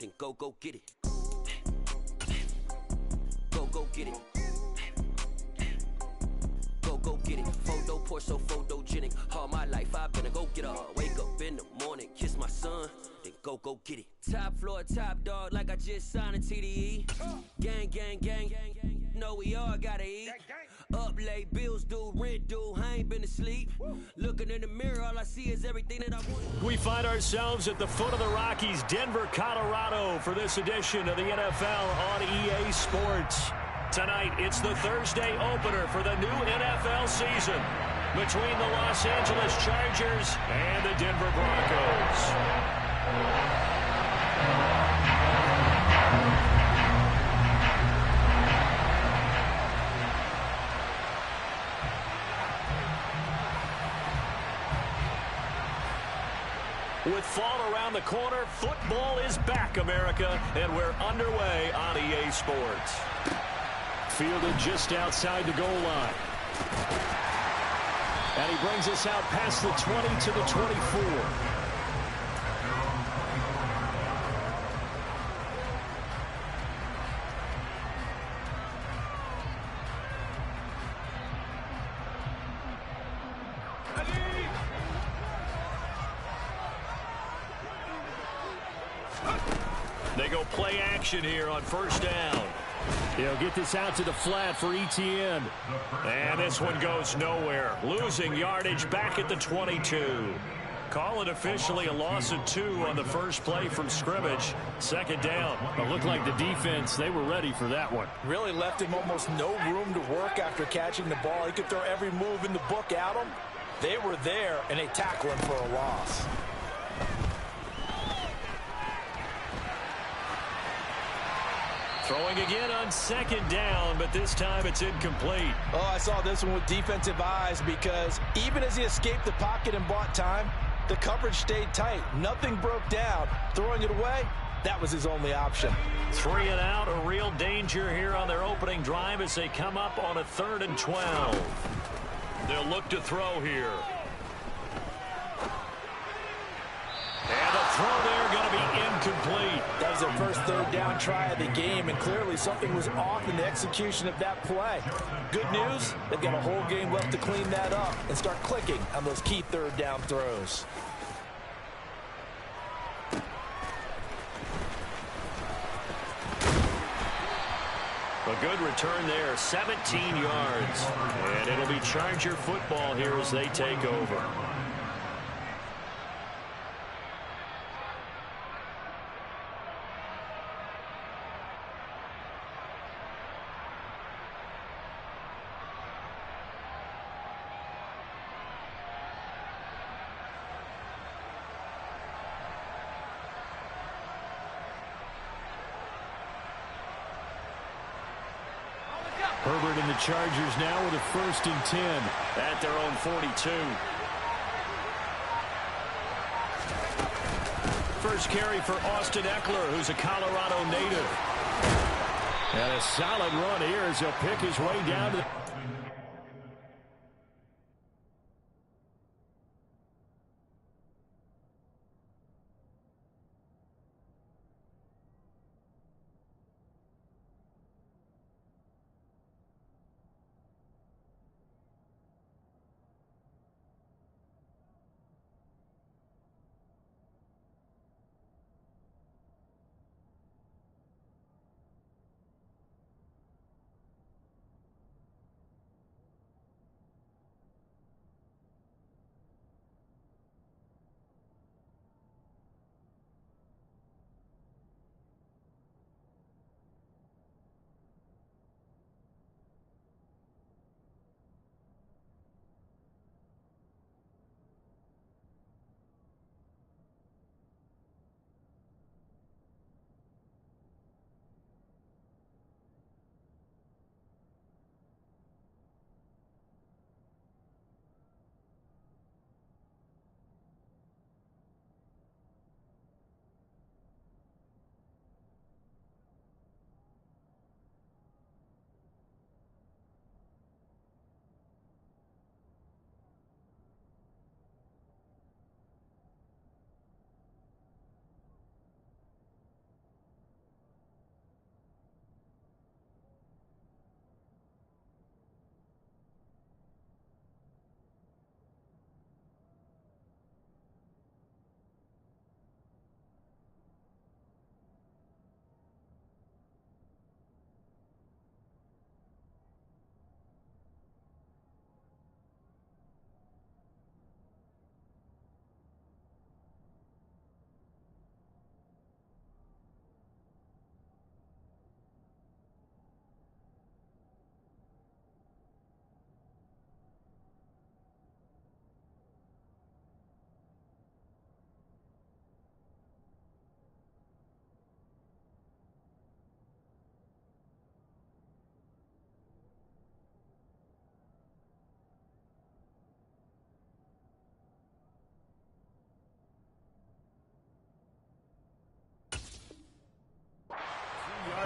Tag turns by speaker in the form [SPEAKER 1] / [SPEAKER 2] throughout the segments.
[SPEAKER 1] then go get it. Go get it. Go get it. Photo poor, so photogenic. All my life I've been a go-getter. Wake up in the morning, kiss my son, then go get it. Top floor, top dog, like I just signed a TDE. Gang. Know we all gotta eat. Up late, bills due, rent due, I ain't been asleep. Looking in the mirror, all I see is everything that I want.
[SPEAKER 2] We find ourselves at the foot of the Rockies, Denver, Colorado, for this edition of the NFL on EA Sports. Tonight, it's the Thursday opener for the new NFL season between the Los Angeles Chargers and the Denver Broncos. With fall around the corner, football is back, America, and we're underway on EA Sports. Fielded just outside the goal line. And he brings us out past the 20 to the 24. They go play action here on first down. He'll get this out to the flat for ETN. And this one goes nowhere. Losing yardage back at the 22. Call it officially a loss of 2 on the first play from scrimmage. Second down.
[SPEAKER 3] It looked like the defense, they were ready for that one.
[SPEAKER 4] Really left him almost no room to work after catching the ball. He could throw every move in the book at him. They were there, and they tackle him for a loss.
[SPEAKER 2] Throwing again on second down, but this time it's incomplete.
[SPEAKER 4] Oh, I saw this one with defensive eyes because even as he escaped the pocket and bought time, the coverage stayed tight. Nothing broke down. Throwing it away, that was his only option.
[SPEAKER 2] 3 and out, a real danger here on their opening drive as they come up on a 3rd and 12. They'll look to throw here. And the throw there going to be incomplete.
[SPEAKER 4] That was their first 3rd down try of the game, and clearly something was off in the execution of that play. Good news, they've got a whole game left to clean that up and start clicking on those key 3rd down throws.
[SPEAKER 2] A good return there, 17 yards. And it'll be Charger football here as they take over.
[SPEAKER 3] Herbert and the Chargers now with a 1st and 10.
[SPEAKER 2] At their own 42. First carry for Austin Eckler, who's a Colorado native.
[SPEAKER 3] And a solid run here as he'll pick his way down to the...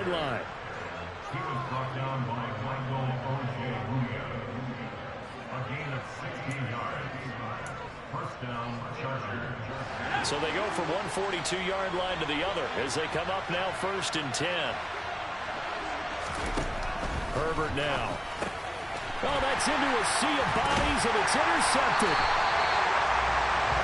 [SPEAKER 3] 2-yard line.
[SPEAKER 5] He was brought down by Michael Ojeda. A gain of 16 yards. First down, Chargers.
[SPEAKER 2] So they go from one 42-yard line to the other as they come up now 1st and 10. Herbert now. Oh, that's into a sea of bodies, and it's intercepted.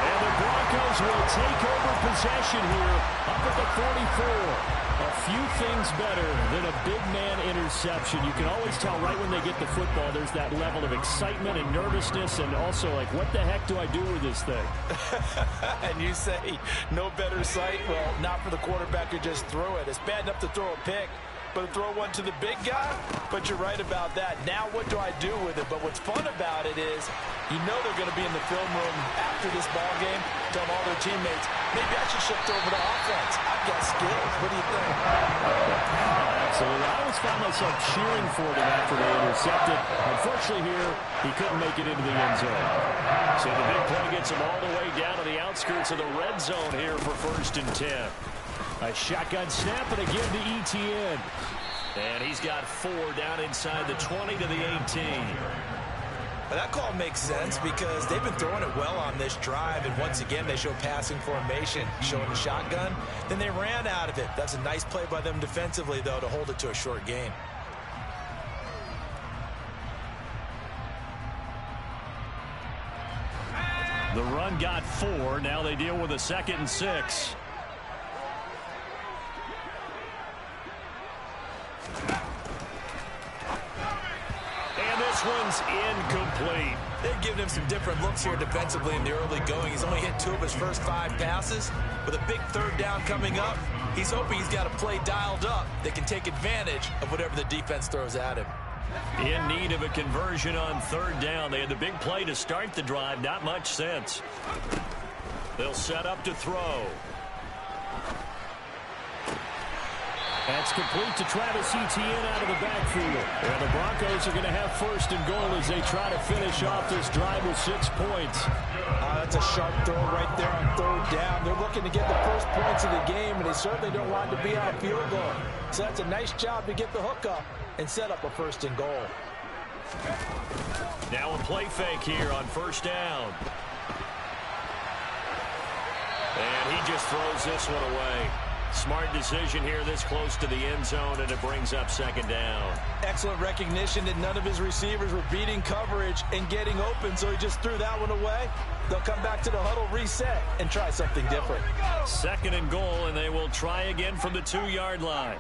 [SPEAKER 2] And the Broncos will take over possession here up at the 44. A few things better than a big man interception. You can always tell right when they get the football, there's that level of excitement and nervousness, and also like, what the heck do I do with this thing?
[SPEAKER 4] And you say no better sight? Well, not for the quarterback who just threw it. It's bad enough to throw a pick, but to throw one to the big guy? But you're right about that. Now what do I do with it? But what's fun about it is you know they're going to be in the film room after this ball game, telling all their teammates, maybe I should shift over to offense. I've got skills. What do you think?
[SPEAKER 3] Absolutely. I always found myself cheering for them after they intercepted. Unfortunately here, he couldn't make it into the end zone.
[SPEAKER 2] So the big play gets him all the way down to the outskirts of the red zone here for 1st and 10.
[SPEAKER 3] A shotgun snap, and again to ETN.
[SPEAKER 2] And he's got 4 down inside the 20 to the 18.
[SPEAKER 4] But that call makes sense because they've been throwing it well on this drive, and once again they show passing formation, showing the shotgun. Then they ran out of it. That's a nice play by them defensively, though, to hold it to a short gain.
[SPEAKER 2] The run got 4. Now they deal with a 2nd and 6. And this one's incomplete.
[SPEAKER 4] They've given him some different looks here defensively in the early going. He's only hit 2 of his first 5 passes. With a big 3rd down coming up, he's hoping he's got a play dialed up that can take advantage of whatever the defense throws at him.
[SPEAKER 2] In need of a conversion on 3rd down. They had the big play to start the drive. Not much sense. They'll set up to throw.
[SPEAKER 3] That's complete to Travis Etienne out of the backfield. And the Broncos are going to have 1st and goal as they try to finish off this drive with 6 points.
[SPEAKER 4] That's a sharp throw right there on 3rd down. They're looking to get the first points of the game, and they certainly don't want to be on field goal. So that's a nice job to get the hook up and set up a 1st and goal.
[SPEAKER 2] Now a play fake here on 1st down. And he just throws this one away. Smart decision here this close to the end zone, and it brings up 2nd down.
[SPEAKER 4] Excellent recognition that none of his receivers were beating coverage and getting open, so he just threw that one away. They'll come back to the huddle, reset, and try something different.
[SPEAKER 2] 2nd and goal, and they will try again from the 2-yard line.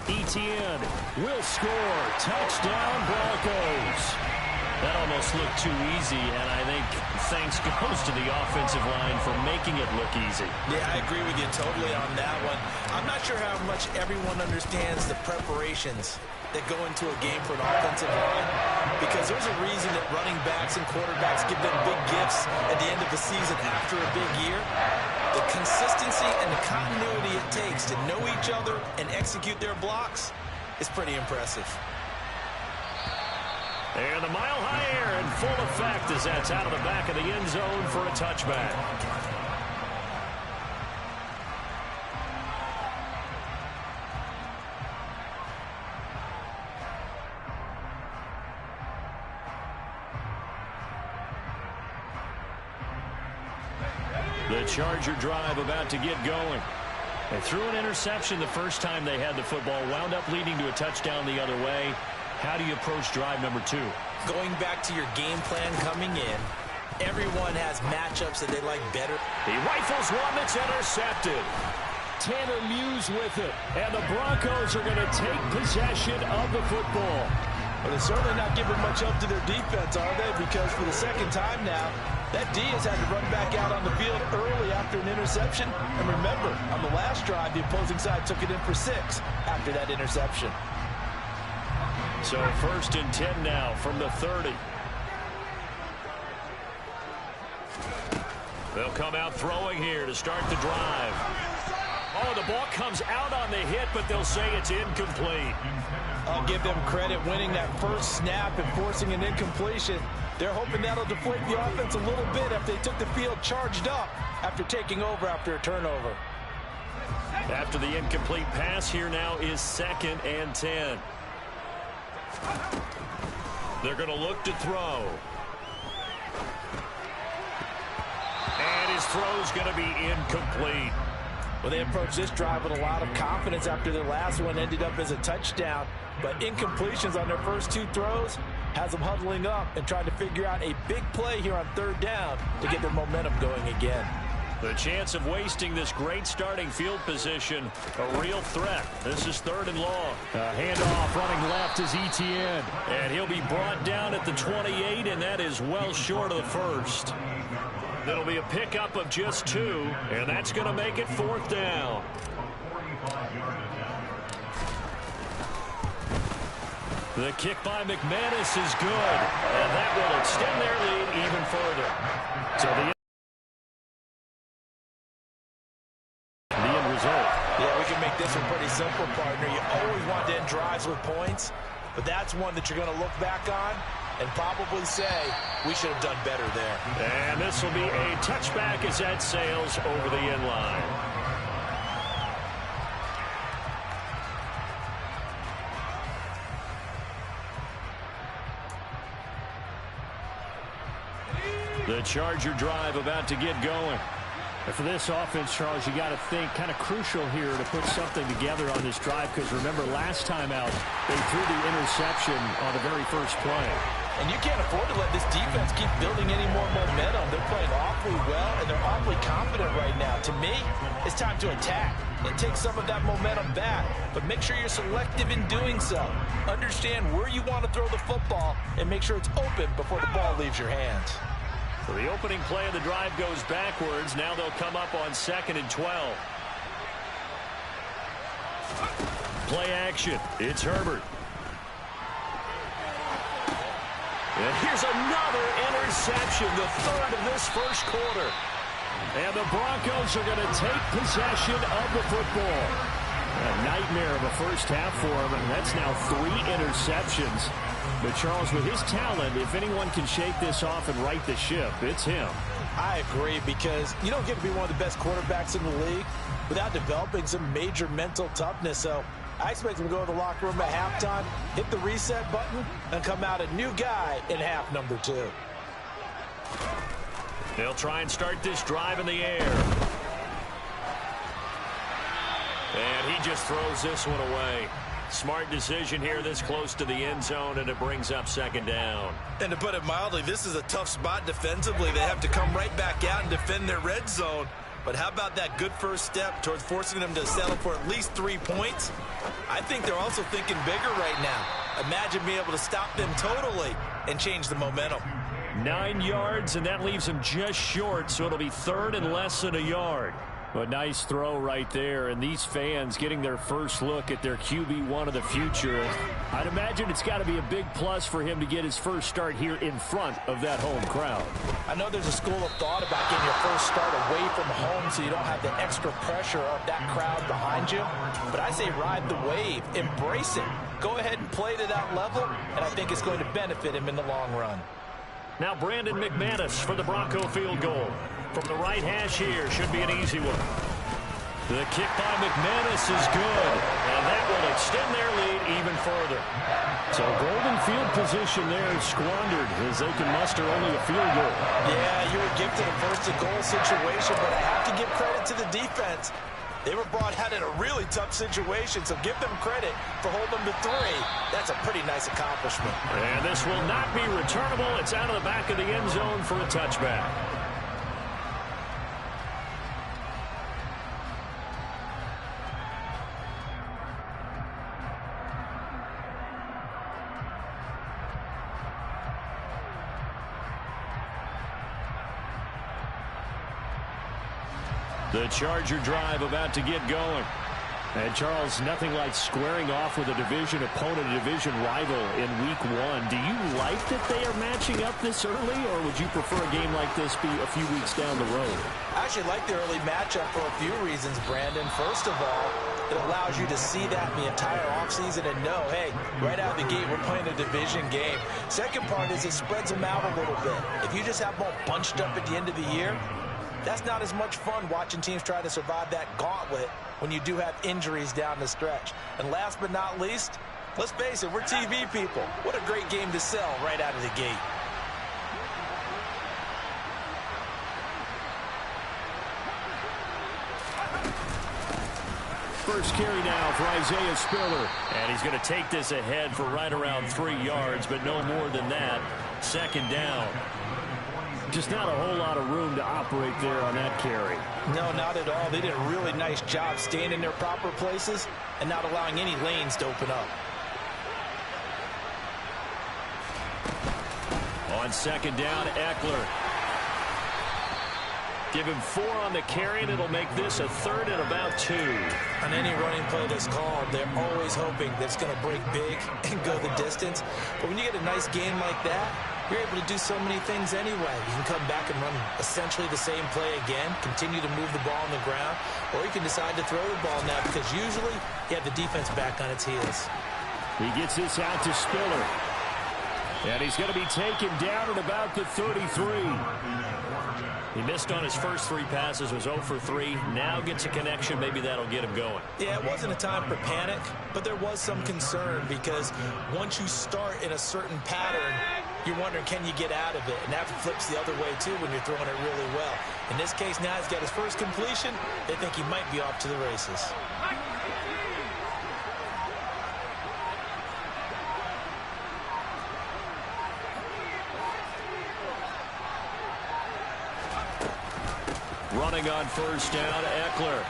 [SPEAKER 3] Etienne will score. Touchdown, Broncos.
[SPEAKER 2] That almost looked too easy, and I think thanks goes to the offensive line for making it look easy.
[SPEAKER 4] Yeah, I agree with you totally on that one. I'm not sure how much everyone understands the preparations that go into a game for an offensive line, because there's a reason that running backs and quarterbacks give them big gifts at the end of the season after a big year. The consistency and the continuity it takes to know each other and execute their blocks is pretty impressive.
[SPEAKER 2] And the mile-high air in full effect as that's out of the back of the end zone for a touchback. The Charger drive about to get going. They threw an interception the first time they had the football, wound up leading to a touchdown the other way. How do you approach drive number 2?
[SPEAKER 4] Going back to your game plan coming in, everyone has matchups that they like better.
[SPEAKER 2] He rifles one that's intercepted.
[SPEAKER 3] Tanner Muse with it. And the Broncos are going to take possession of the football.
[SPEAKER 4] But they're certainly not giving much up to their defense, are they? Because for the 2nd time now, that D has had to run back out on the field early after an interception. And remember, on the last drive, the opposing side took it in for 6 after that interception.
[SPEAKER 2] So 1st and 10 now from the 30. They'll come out throwing here to start the drive. Oh, the ball comes out on the hit, but they'll say it's incomplete.
[SPEAKER 4] I'll give them credit winning that first snap and forcing an incompletion. They're hoping that'll deflate the offense a little bit if they took the field charged up after taking over after a turnover.
[SPEAKER 2] After the incomplete pass, here now is 2nd and 10. They're going to look to throw. And his throw's going to be incomplete.
[SPEAKER 4] Well, they approached this drive with a lot of confidence after their last one ended up as a touchdown. But incompletions on their first 2 throws has them huddling up and trying to figure out a big play here on 3rd down to get their momentum going again.
[SPEAKER 2] The chance of wasting this great starting field position, a real threat. This is 3rd and long.
[SPEAKER 3] Handoff running left is ETN.
[SPEAKER 2] And he'll be brought down at the 28, and that is well short of the first. That'll be a pickup of just 2, and that's going to make it 4th down. The kick by McManus is good, and that will extend their lead even further. So the end result.
[SPEAKER 4] Yeah, we can make this one pretty simple, partner. You always want to end drives with points, but that's one that you're going to look back on and probably say, we should have done better there.
[SPEAKER 2] And this will be a touchback as that sails over the end line. The Charger drive about to get going.
[SPEAKER 3] And for this offense, Charles, you got to think kind of crucial here to put something together on this drive, because remember last time out they threw the interception on the very first play.
[SPEAKER 4] And you can't afford to let this defense keep building any more momentum. They're playing awfully well, and they're awfully confident right now. To me, it's time to attack and take some of that momentum back. But make sure you're selective in doing so. Understand where you want to throw the football and make sure it's open before the ball leaves your hands.
[SPEAKER 2] So the opening play of the drive goes backwards. Now they'll come up on 2nd and 12. Play action. It's Herbert. And here's another interception, the 3rd of this first quarter.
[SPEAKER 3] And the Broncos are going to take possession of the football. A nightmare of a first half for him, and that's now 3 interceptions. But Charles, with his talent, if anyone can shake this off and right the ship, it's him.
[SPEAKER 4] I agree, because you don't get to be one of the best quarterbacks in the league without developing some major mental toughness. So I expect him to go to the locker room at halftime, hit the reset button, and come out a new guy in half number 2.
[SPEAKER 2] They'll try and start this drive in the air. And he just throws this one away. Smart decision here this close to the end zone, and it brings up 2nd down.
[SPEAKER 6] And to put it mildly, this is a tough spot defensively. They have to come right back out and defend their red zone. But how about that good first step towards forcing them to settle for at least 3 points? I think they're also thinking bigger right now. Imagine being able to stop them totally and change the momentum.
[SPEAKER 2] 9 yards, and that leaves them just short, so it'll be 3rd and less than a yard.
[SPEAKER 3] A nice throw right there, and these fans getting their first look at their QB1 of the future. I'd imagine it's got to be a big plus for him to get his first start here in front of that home crowd.
[SPEAKER 4] I know there's a school of thought about getting your first start away from home so you don't have the extra pressure of that crowd behind you. But I say ride the wave, embrace it. Go ahead and play to that level, and I think it's going to benefit him in the long run.
[SPEAKER 2] Now Brandon McManus for the Bronco field goal. From the right hash here, should be an easy one. The kick by McManus is good, and that will extend their lead even further.
[SPEAKER 3] So golden field position there squandered as they can muster only a field goal.
[SPEAKER 4] Yeah, you were gifted a first-and-goal situation, but I have to give credit to the defense. They were brought out in a really tough situation, so give them credit for holding them to 3. That's a pretty nice accomplishment.
[SPEAKER 2] And this will not be returnable. It's out of the back of the end zone for a touchback. The Charger drive about to get going.
[SPEAKER 3] And Charles, nothing like squaring off with a division opponent, a division rival in week 1. Do you like that they are matching up this early, or would you prefer a game like this be a few weeks down the road?
[SPEAKER 4] I actually like the early matchup for a few reasons, Brandon. First of all, it allows you to see that in the entire offseason and know, hey, right out of the gate, we're playing a division game. Second part is it spreads them out a little bit. If you just have them all bunched up at the end of the year, That's not as much fun watching teams try to survive that gauntlet when you do have injuries down the stretch. And last but not least, let's face it, we're TV people. What a great game to sell right out of the gate.
[SPEAKER 3] First carry now for Isaiah Spiller. And he's going to take this ahead for right around 3 yards, but no more than that. Second down. Just not a whole lot of room to operate there on that carry.
[SPEAKER 4] No, not at all. They did a really nice job staying in their proper places and not allowing any lanes to open up.
[SPEAKER 3] On second down, Eckler. Give him 4 on the carry, and it'll make this a 3rd and about 2.
[SPEAKER 4] On any running play that's called, they're always hoping that it's going to break big and go the distance. But when you get a nice game like that, you're able to do so many things anyway. You can come back and run essentially the same play again, continue to move the ball on the ground, or you can decide to throw the ball now because usually you have the defense back on its heels.
[SPEAKER 3] He gets this out to Spiller. And he's going to be taken down at about the 33.
[SPEAKER 2] He missed on his first 3 passes, was 0 for 3. Now gets a connection. Maybe that'll get him going.
[SPEAKER 4] Yeah, it wasn't a time for panic, but there was some concern because once you start in a certain pattern, you're wondering, can you get out of it? And that flips the other way, too, when you're throwing it really well. In this case, now he's got his first completion. They think he might be off to the races.
[SPEAKER 3] Running on first down, Eckler.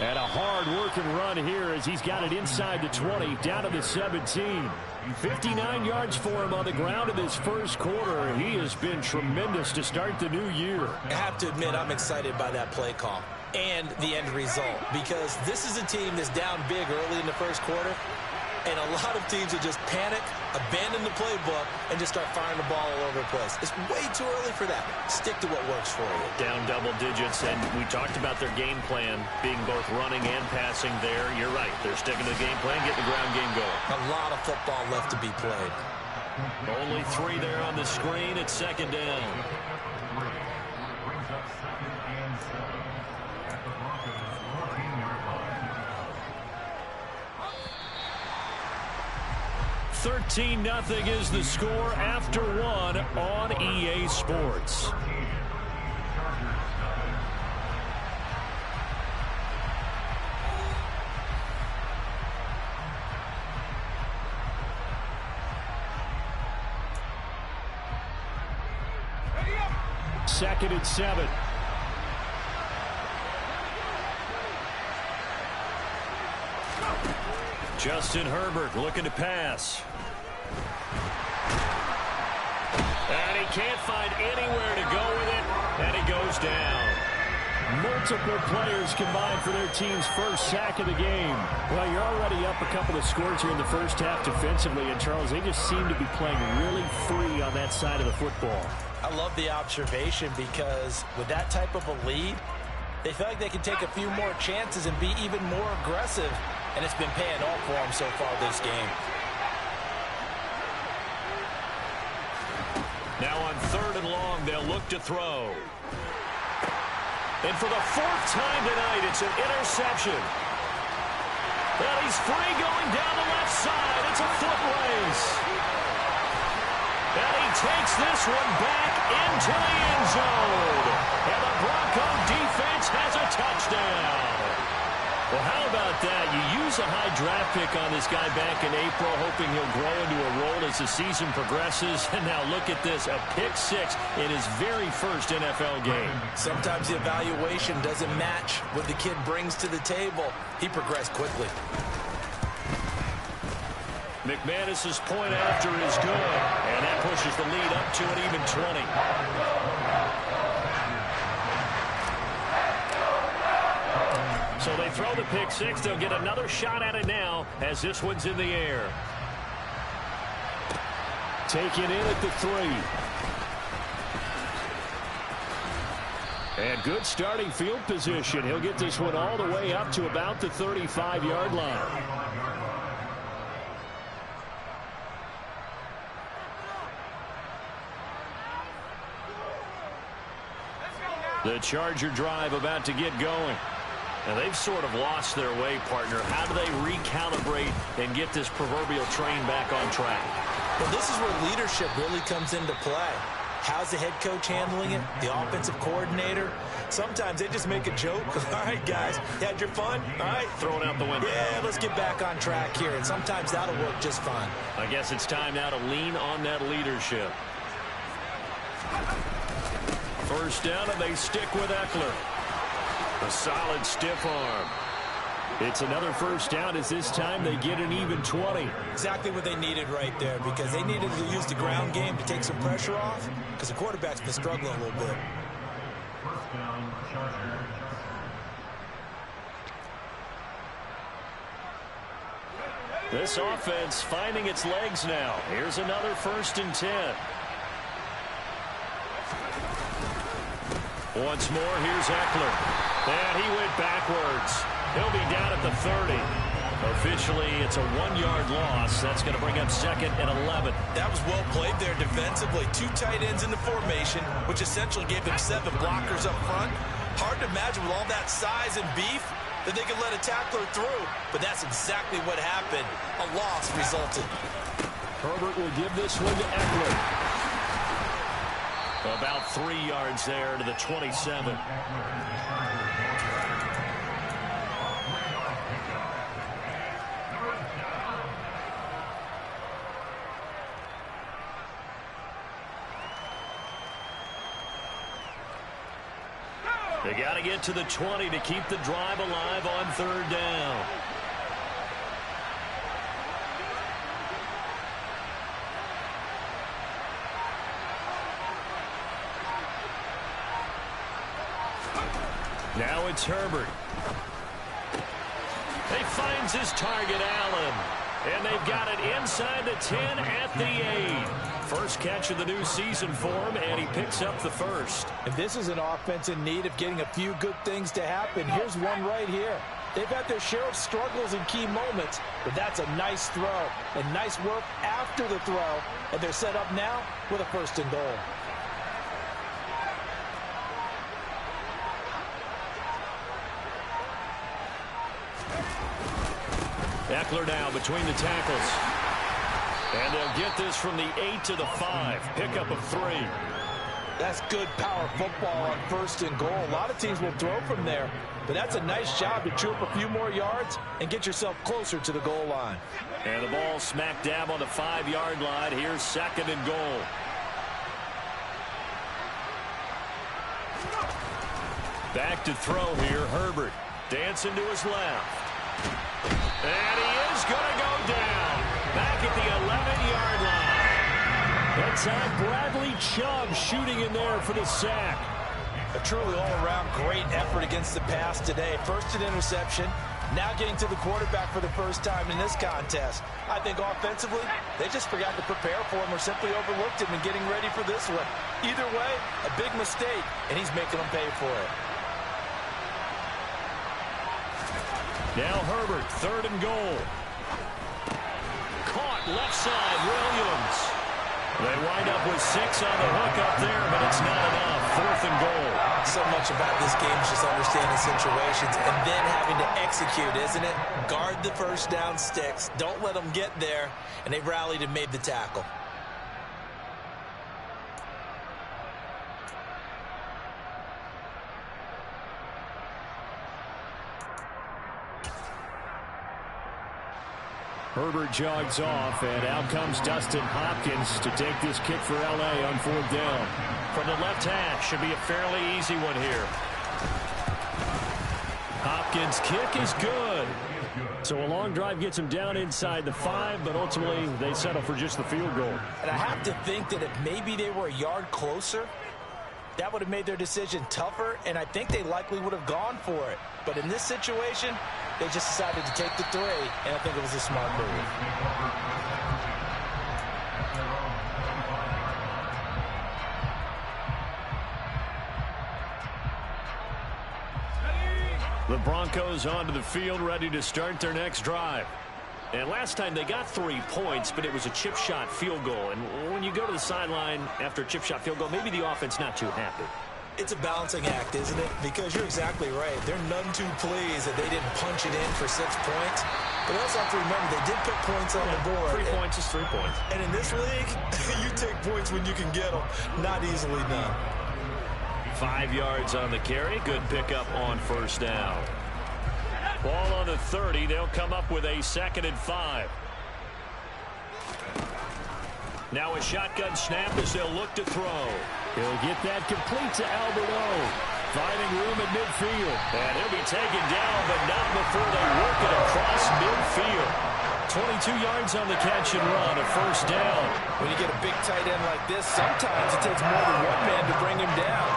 [SPEAKER 3] And a hard-working run here as he's got it inside the 20, down to the 17. 59 yards for him on the ground in this first quarter. He has been tremendous to start the new year.
[SPEAKER 4] I have to admit, I'm excited by that play call and the end result because this is a team that's down big early in the first quarter, and a lot of teams will just panic, abandon the playbook, and just start firing the ball all over the place. It's way too early for that. Stick to what works for you.
[SPEAKER 2] Down double digits, and we talked about their game plan being both running and passing there. You're right. They're sticking to the game plan, getting the ground game going.
[SPEAKER 4] A lot of football left to be played.
[SPEAKER 2] Only 3 there on the screen at second down.
[SPEAKER 5] Brings up 2nd and 7 at the Broncos' 14-yard line.
[SPEAKER 3] 13-0 is the score after 1 on EA Sports. Second and 7.
[SPEAKER 2] Justin Herbert looking to pass. And he can't find anywhere to go with it, and he goes down.
[SPEAKER 3] Multiple players combined for their team's first sack of the game. Well, you're already up a couple of scores here in the first half defensively, and Charles, they just seem to be playing really free on that side of the football.
[SPEAKER 4] I love the observation because with that type of a lead, they feel like they can take a few more chances and be even more aggressive, and it's been paying off for them so far this game.
[SPEAKER 2] Now on 3rd and long, they'll look to throw. And for the 4th time tonight, it's an interception. And he's free going down the left side. It's a foot race. And he takes this one back into the end zone. And the Bronco defense has a touchdown. Well, how about that? You use a high draft pick on this guy back in April, hoping he'll grow into a role as the season progresses. And now look at this, a pick 6 in his very first NFL game.
[SPEAKER 4] Sometimes the evaluation doesn't match what the kid brings to the table. He progressed quickly.
[SPEAKER 2] McManus's point after is good, and that pushes the lead up to an even 20. So they throw the pick 6. They'll get another shot at it now as this one's in the air.
[SPEAKER 3] Taken in at the 3. And good starting field position. He'll get this one all the way up to about the 35-yard line.
[SPEAKER 2] The Charger drive about to get going. And they've sort of lost their way, partner. How do they recalibrate and get this proverbial train back on track?
[SPEAKER 4] Well, this is where leadership really comes into play. How's the head coach handling it? The offensive coordinator? Sometimes they just make a joke. All right, guys, you had your fun? All right.
[SPEAKER 2] Throw it out the window.
[SPEAKER 4] Yeah, let's get back on track here. And sometimes that'll work just fine.
[SPEAKER 2] I guess it's time now to lean on that leadership. First down, and they stick with Eckler. A solid stiff arm. It's another first down as this time they get an even 20.
[SPEAKER 4] Exactly what they needed right there, because they needed to use the ground game to take some pressure off, because the quarterback's been struggling a little bit.
[SPEAKER 5] First down, Chargers.
[SPEAKER 2] This offense finding its legs now. Here's another 1st and 10. Once more, here's Eckler. And he went backwards. He'll be down at the 30. Officially, it's a 1-yard loss. That's going to bring up 2nd and 11.
[SPEAKER 6] That was well played there defensively. 2 tight ends in the formation, which essentially gave them 7 blockers up front. Hard to imagine with all that size and beef that they could let a tackler through. But that's exactly what happened. A loss resulted.
[SPEAKER 2] Herbert will give this one to Eckler. About 3 yards there to the 27. They got to get to the 20 to keep the drive alive on 3rd down. Now it's Herbert. He finds his target, Allen. And they've got it inside the 10 at the 8. First catch of the new season for him, and he picks up the 1st.
[SPEAKER 4] And this is an offense in need of getting a few good things to happen. Here's one right here. They've had their share of struggles in key moments, but that's a nice throw. And nice work after the throw. And they're set up now with a 1st and goal.
[SPEAKER 2] Eckler now between the tackles. And they'll get this from the 8 to the 5. Pickup of 3.
[SPEAKER 4] That's good power football on 1st and goal. A lot of teams will throw from there, but that's a nice job to chew up a few more yards and get yourself closer to the goal line.
[SPEAKER 2] And the ball smack dab on the 5-yard line. Here's 2nd and goal. Back to throw here, Herbert. Dancing to his left. And he is going to go down. Back at the 11-yard line. That time, Bradley Chubb shooting in there for the sack.
[SPEAKER 4] A truly all-around great effort against the pass today. First an interception, now getting to the quarterback for the first time in this contest. I think offensively, they just forgot to prepare for him or simply overlooked him in getting ready for this one. Either way, a big mistake, and he's making them pay for it.
[SPEAKER 2] Now Herbert, 3rd and goal. Caught left side, Williams. They wind up with 6 on the hook up there, but it's not enough. 4th and goal.
[SPEAKER 4] So much about this game is just understanding situations and then having to execute, isn't it? Guard the first down sticks. Don't let them get there. And they rallied and made the tackle.
[SPEAKER 2] Herbert jogs off, and out comes Dustin Hopkins to take this kick for L.A. on 4th down. From the left hash, should be a fairly easy one here. Hopkins' kick is good. So a long drive gets him down inside the 5, but ultimately they settle for just the field goal.
[SPEAKER 4] And I have to think that if maybe they were a yard closer, that would have made their decision tougher, and I think they likely would have gone for it. But in this situation, they just decided to take the 3, and I think it was a smart move.
[SPEAKER 2] The Broncos onto the field, ready to start their next drive. And last time they got 3 points, but it was a chip shot field goal. And when you go to the sideline after a chip shot field goal, maybe the offense not too happy.
[SPEAKER 6] It's a balancing act, isn't it? Because you're exactly right. They're none too pleased that they didn't punch it in for 6 points. But they also have to remember they did put points on the board.
[SPEAKER 2] 3 points is 3 points.
[SPEAKER 6] And in this league, you take points when you can get them. Not easily done.
[SPEAKER 2] 5 yards on the carry. Good pickup on first down. Ball on the 30. They'll come up with a 2nd and 5. Now a shotgun snap as they'll look to throw.
[SPEAKER 3] He'll get that complete to Alberto. Finding room at midfield.
[SPEAKER 2] And he'll be taken down, but not before they work it across midfield. 22 yards on the catch and run, a first down.
[SPEAKER 4] When you get a big tight end like this, sometimes it takes more than one man to bring him down.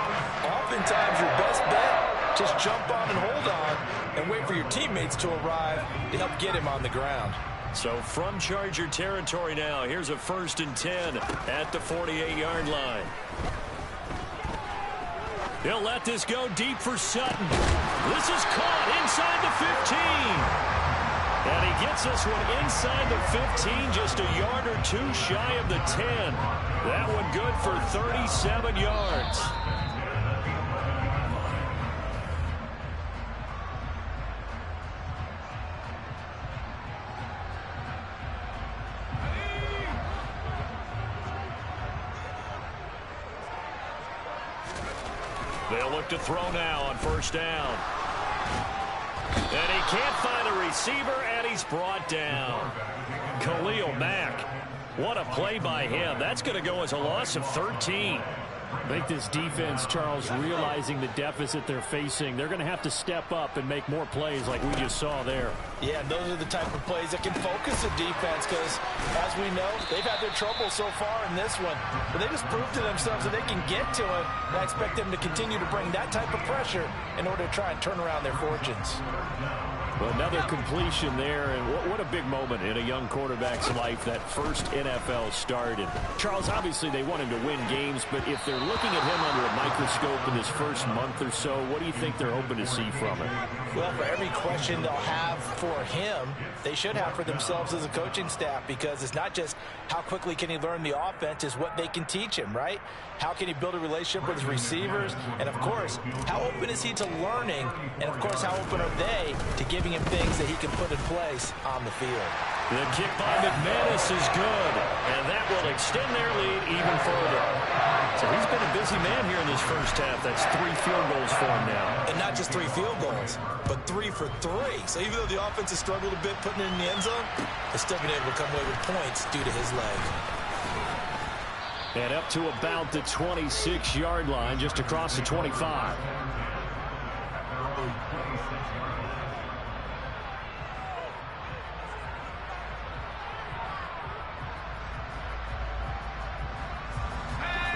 [SPEAKER 4] Oftentimes your best bet, just jump on and hold on and wait for your teammates to arrive to help get him on the ground.
[SPEAKER 2] So from Charger territory now, here's a 1st and 10 at the 48-yard line. He'll let this go deep for Sutton. This is caught inside the 15. And he gets this one inside the 15, just a yard or 2 shy of the 10. That one good for 37 yards. They'll look to throw now on first down. And he can't find a receiver, and he's brought down. Khalil Mack. What a play by him. That's going to go as a loss of 13.
[SPEAKER 3] I think this defense, Charles, realizing the deficit they're facing, they're going to have to step up and make more plays like we just saw there.
[SPEAKER 4] Yeah, those are the type of plays that can focus a defense because, as we know, they've had their trouble so far in this one. But they just proved to themselves that they can get to it. And I expect them to continue to bring that type of pressure in order to try and turn around their fortunes.
[SPEAKER 3] Well, another completion there, and what a big moment in a young quarterback's life, that first NFL start. And Charles, obviously they want him to win games, but if they're looking at him under a microscope in his first month or so, what do you think they're hoping to see from him?
[SPEAKER 4] Well, for every question they'll have for him, they should have for themselves as a coaching staff, because it's not just how quickly can he learn the offense, it's what they can teach him, right? How can he build a relationship with his receivers? And, of course, how open is he to learning? And, of course, how open are they to giving him things that he can put in place on the field?
[SPEAKER 2] The kick by McManus is good, and that will extend their lead even further. So he's been a busy man here in this first half. That's 3 field goals for him now.
[SPEAKER 6] And not just 3 field goals, but 3 for 3. So even though the offense has struggled a bit putting it in the end zone, they've still been able to come away with points due to his leg.
[SPEAKER 3] And up to about the 26-yard line, just across the 25.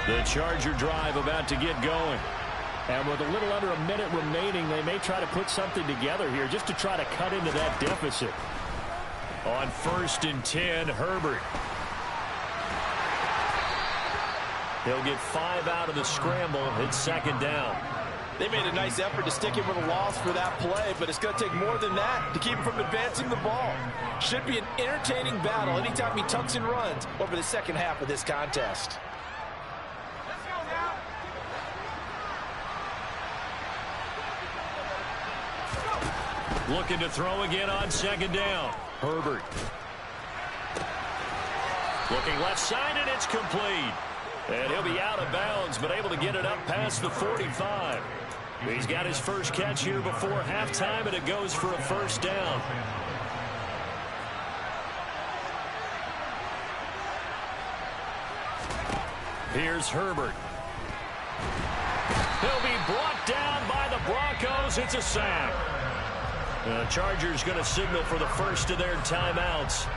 [SPEAKER 3] The Charger drive about to get going. And with a little under a minute remaining, they may try to put something together here just to try to cut into that deficit.
[SPEAKER 2] On 1st and 10, Herbert. He'll get 5 out of the scramble. It's 2nd down.
[SPEAKER 4] They made a nice effort to stick him with a loss for that play, but it's going to take more than that to keep him from advancing the ball. Should be an entertaining battle anytime he tucks and runs over the second half of this contest.
[SPEAKER 2] Looking to throw again on 2nd down. Herbert. Looking left side, and it's complete. And he'll be out of bounds, but able to get it up past the 45. He's got his first catch here before halftime, and it goes for a first down. Here's Herbert. He'll be brought down by the Broncos. It's a sack. The Chargers going to signal for the first of their timeouts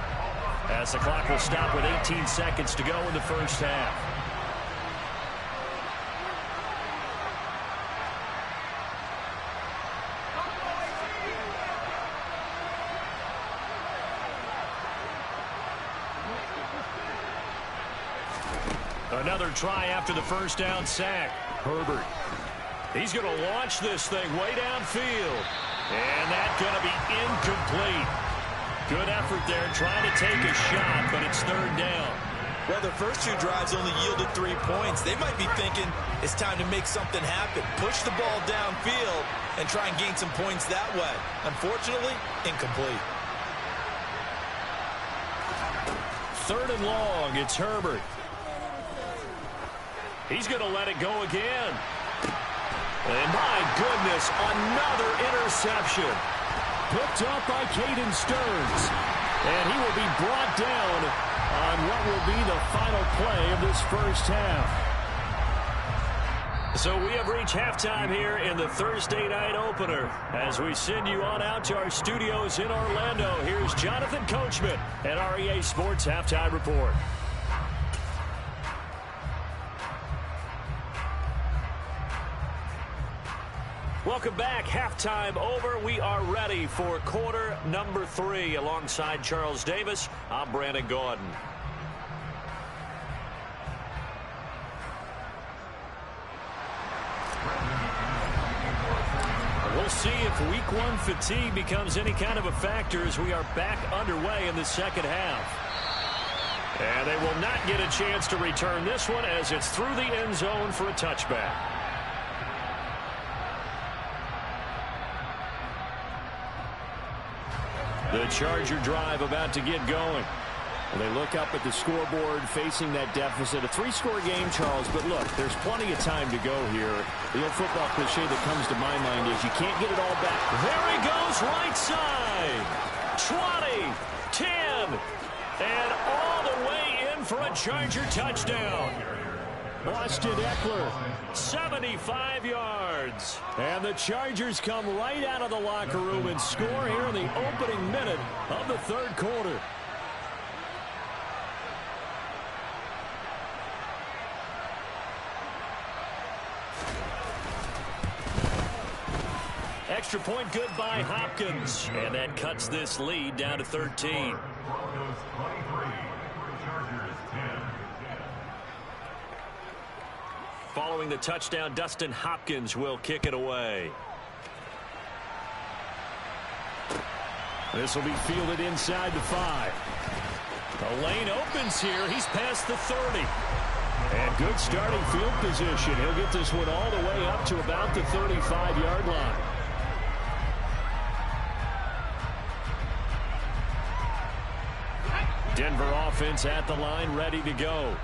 [SPEAKER 2] as the clock will stop with 18 seconds to go in the first half. Another try after the first down sack. Herbert. He's going to launch this thing way downfield. And that's going to be incomplete. Good effort there trying to take a shot, but it's 3rd down.
[SPEAKER 6] Well, their first 2 drives only yielded 3 points. They might be thinking it's time to make something happen. Push the ball downfield and try and gain some points that way. Unfortunately, incomplete.
[SPEAKER 2] 3rd and long. It's Herbert. He's going to let it go again. And my goodness, another interception. Picked up by Caden Stearns. And he will be brought down on what will be the final play of this first half. So we have reached halftime here in the Thursday night opener. As we send you on out to our studios in Orlando, here's Jonathan Coachman at REA Sports Halftime Report. Welcome back. Halftime over. We are ready for quarter number 3. Alongside Charles Davis, I'm Brandon Gordon. We'll see if week 1 fatigue becomes any kind of a factor as we are back underway in the second half. And they will not get a chance to return this one as it's through the end zone for a touchback. The Charger drive about to get going. Well, they look up at the scoreboard facing that deficit. A 3-score game, Charles, but look, there's plenty of time to go here. The old football cliche that comes to my mind is you can't get it all back. There he goes, right side. 20, 10, and all the way in for a Charger touchdown. Austin Eckler, 75 yards. And the Chargers come right out of the locker room and score here in the opening minute of the 3rd quarter. Extra point good by Hopkins. And that cuts this lead down to 13. Following the touchdown, Dustin Hopkins will kick it away. This will be fielded inside the 5. The lane opens here. He's past the 30. And good starting field position. He'll get this one all the way up to about the 35-yard line. Denver offense at the line, ready to go.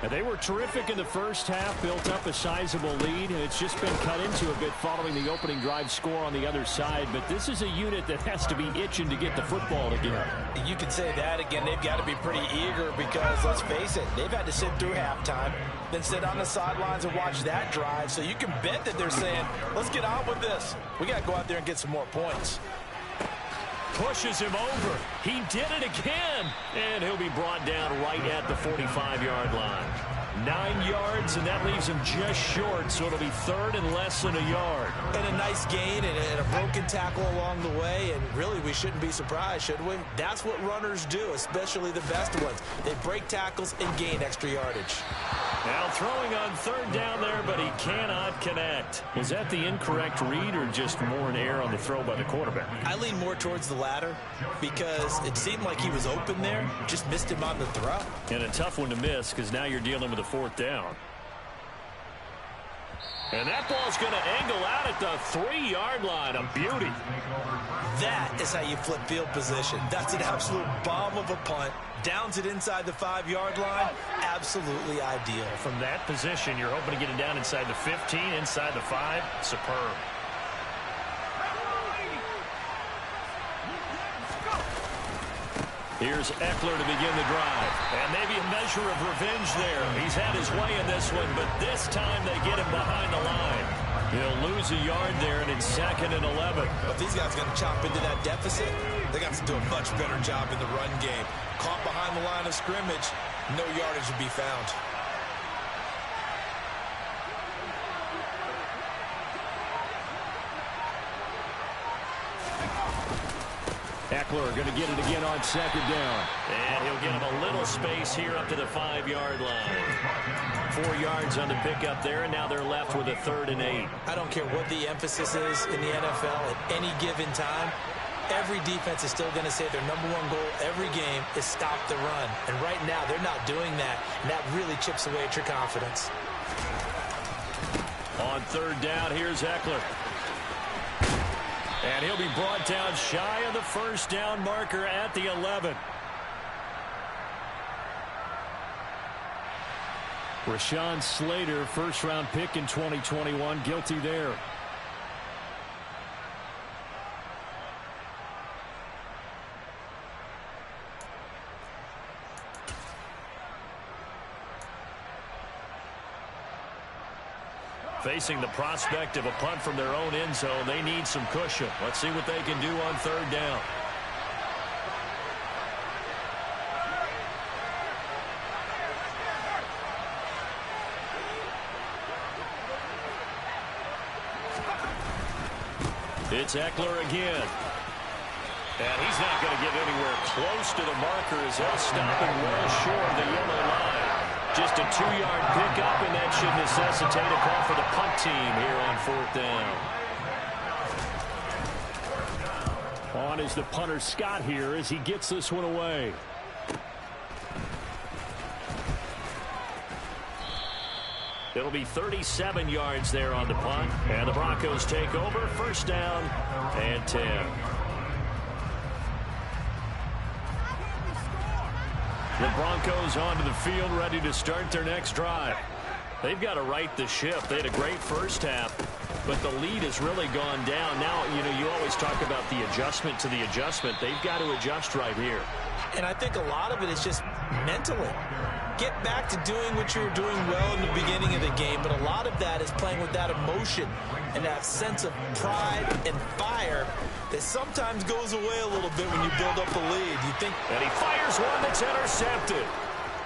[SPEAKER 2] And they were terrific in the first half, built up a sizable lead, and it's just been cut into a bit following the opening drive score on the other side. But this is a unit that has to be itching to get the football together.
[SPEAKER 4] You can say that again. They've got to be pretty eager because, let's face it, they've had to sit through halftime, then sit on the sidelines and watch that drive. So you can bet that they're saying, let's get on with this. We got to go out there and get some more points.
[SPEAKER 2] Pushes him over. He did it again. And he'll be brought down right at the 45-yard line. 9 yards, and that leaves him just short, so it'll be 3rd and less than a yard.
[SPEAKER 6] And a nice gain and a broken tackle along the way, and really we shouldn't be surprised, should we? That's what runners do, especially the best ones. They break tackles and gain extra yardage.
[SPEAKER 2] Now throwing on 3rd down there, but he cannot connect. Was that the incorrect read or just more an error on the throw by the quarterback?
[SPEAKER 6] I lean more towards the latter because it seemed like he was open there, just missed him on the throw.
[SPEAKER 2] And a tough one to miss because now you're dealing with a 4th down. And that ball's going to angle out at the 3-yard line. A beauty.
[SPEAKER 6] That is how you flip field position. That's an absolute bomb of a punt. Downs it inside the 5-yard line. Absolutely ideal.
[SPEAKER 2] From that position, you're hoping to get it down inside the 15, inside the 5. Superb. Here's Eckler to begin the drive. And maybe a measure of revenge there. He's had his way in this one, but this time they get him behind the line. He'll lose a yard there, and it's 2nd and 11.
[SPEAKER 6] But these guys are going to chop into that deficit. They got to do a much better job in the run game. Caught behind the line of scrimmage, no yardage to be found.
[SPEAKER 3] Eckler going to get it again on 2nd down.
[SPEAKER 2] And he'll get him a little space here up to the 5-yard line. 4 yards on the pickup there, and now they're left with a 3rd and 8.
[SPEAKER 6] I don't care what the emphasis is in the NFL at any given time.
[SPEAKER 4] every defense is still going to say their number one goal every game is stop the run. And right now, they're not doing that, and that really chips away at your confidence.
[SPEAKER 2] On third down, here's Eckler. And he'll be brought down shy of the first down marker at the 11. Rashawn Slater, first-round pick in 2021, guilty there. Facing the prospect of a punt from their own end zone, they need some cushion. Let's see what they can do on third down. It's Eckler again. And he's not going to get anywhere close to the marker as they'll stop him well short of the yellow line. Just a 2-yard pickup, and that should necessitate a call for the punt team here on fourth down. On is the punter Scott here as he gets this one away. It'll be 37 yards there on the punt, and the Broncos take over. First down and 10. The Broncos onto the field, ready to start their next drive. They've got to right the ship. They had a great first half, but the lead has really gone down. Now, you always talk about the adjustment to the adjustment. They've got to adjust right here.
[SPEAKER 4] And I think a lot of it is just mentally. Get back to doing what you were doing well in the beginning of the game, but a lot of that is playing with that emotion and that sense of pride and fire that sometimes goes away a little bit when you build up a lead. You think,
[SPEAKER 2] and he fires one that's intercepted.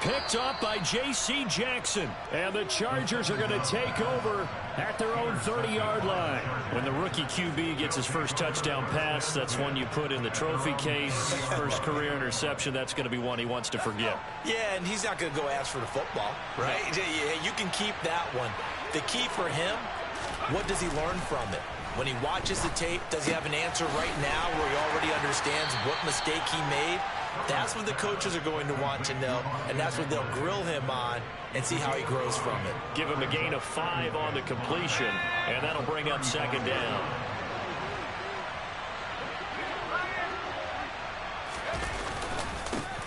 [SPEAKER 2] Picked up by J.C. Jackson. And the Chargers are going to take over at their own 30-yard line. When the rookie QB gets his first touchdown pass, that's one you put in the trophy case. First career interception, that's going to be one he wants to forget.
[SPEAKER 4] Yeah, and he's not going to go ask for the football, right? You can keep that one. The key for him, what does he learn from it? When he watches the tape, does he have an answer right now where he already understands what mistake he made? That's what the coaches are going to want to know, and that's what they'll grill him on and see how he grows from it.
[SPEAKER 2] Give him a gain of 5 on the completion, and that'll bring up second down.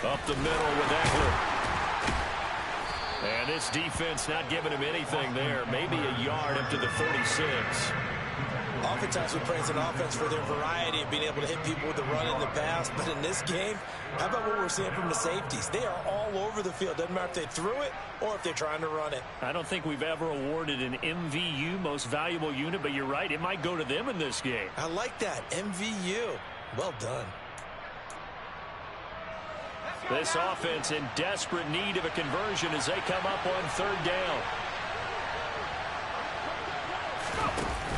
[SPEAKER 2] Up the middle with Eckler. And this defense not giving him anything there. Maybe a yard up to the 36.
[SPEAKER 4] Oftentimes we praise an offense for their variety and being able to hit people with the run in the pass. But in this game, how about what we're seeing from the safeties? They are all over the field. Doesn't matter if they threw it or if they're trying to run it.
[SPEAKER 2] I don't think we've ever awarded an MVU, most valuable unit, but you're right. It might go to them in this game.
[SPEAKER 4] I like that. MVU. Well done.
[SPEAKER 2] This offense in desperate need of a conversion as they come up on third down.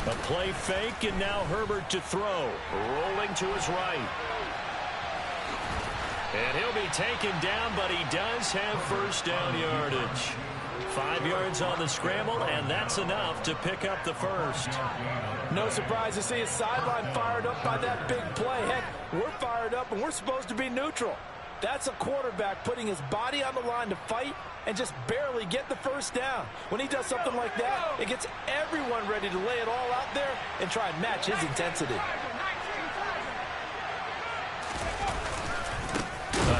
[SPEAKER 2] A play fake, and now Herbert to throw. Rolling to his right. And he'll be taken down, but he does have first down yardage. 5 yards on the scramble, and that's enough to pick up the first.
[SPEAKER 4] No surprise to see his sideline fired up by that big play. Heck, we're fired up, and we're supposed to be neutral. That's a quarterback putting his body on the line to fight and just barely get the first down. When he does something like that, it gets everyone ready to lay it all out there and try and match his intensity.
[SPEAKER 2] A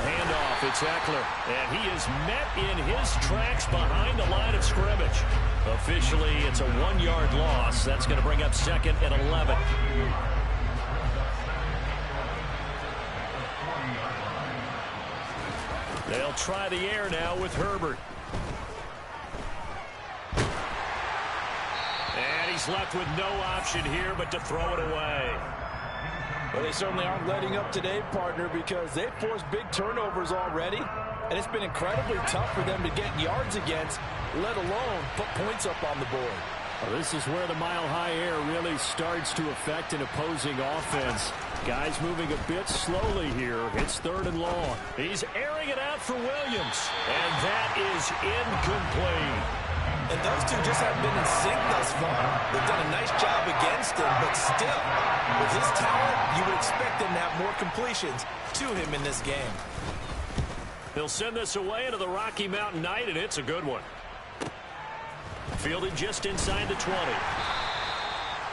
[SPEAKER 2] handoff, it's Eckler, and he is met in his tracks behind the line of scrimmage. Officially, it's a 1-yard loss. That's going to bring up second and 11. They'll try the air now with Herbert. And he's left with no option here but to throw it away.
[SPEAKER 4] Well, they certainly aren't letting up today, partner, because they've forced big turnovers already, and it's been incredibly tough for them to get yards against, let alone put points up on the board.
[SPEAKER 2] Well, this is where the mile-high air really starts to affect an opposing offense. Guys moving a bit slowly here. It's third and long. He's airing it out for Williams, and that is incomplete.
[SPEAKER 4] And those two just haven't been in sync thus far. They've done a nice job against him, but still, with his talent, you would expect them to have more completions to him in this game.
[SPEAKER 2] They'll send this away into the Rocky Mountain night, and it's a good one. Fielded just inside the 20.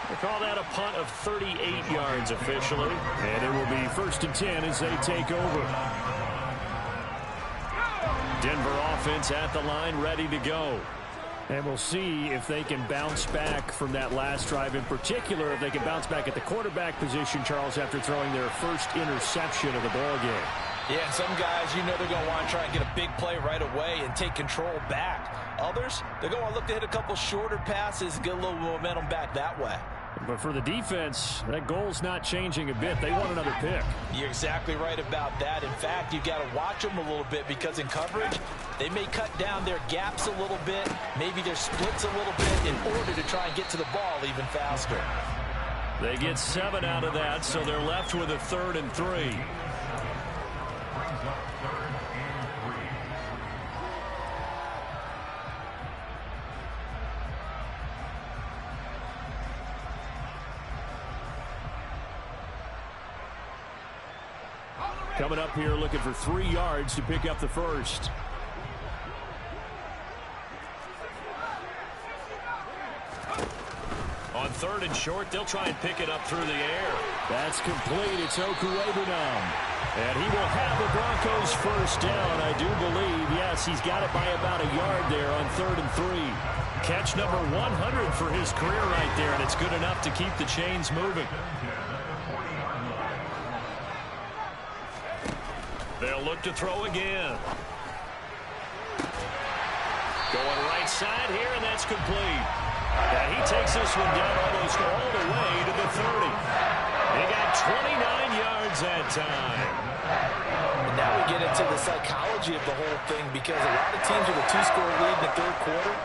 [SPEAKER 2] They call that a punt of 38 yards officially.
[SPEAKER 3] And it will be 1st and 10 as they take over.
[SPEAKER 2] Denver offense at the line, ready to go.
[SPEAKER 3] And we'll see if they can bounce back from that last drive. In particular, if they can bounce back at the quarterback position, Charles, after throwing their first interception of the ball game.
[SPEAKER 4] Yeah, some guys, you know they're going to want to try and get a big play right away and take control back. Others, they're going to want to look to hit a couple shorter passes and get a little momentum back that way.
[SPEAKER 3] But for the defense, that goal's not changing a bit. They want another pick.
[SPEAKER 4] You're exactly right about that. In fact, you've got to watch them a little bit because in coverage, they may cut down their gaps a little bit, maybe their splits a little bit in order to try and get to the ball even faster.
[SPEAKER 2] They get 7 out of that, so they're left with a 3rd and 3.
[SPEAKER 3] Coming up here looking for 3 yards to pick up the first.
[SPEAKER 2] On 3rd and short, they'll try and pick it up through the air.
[SPEAKER 3] That's complete. It's Okuegbunam. And he will have the Broncos first down, I do believe. Yes, he's got it by about a yard there on 3rd and 3.
[SPEAKER 2] Catch number 100 for his career right there, and it's good enough to keep the chains moving. They'll look to throw again. Going right side here, and that's complete. And he takes this one down almost all the way to the 30. He got 29 yards that time.
[SPEAKER 4] And now we get into the psychology of the whole thing because a lot of teams with a 2-score lead in the 3rd quarter,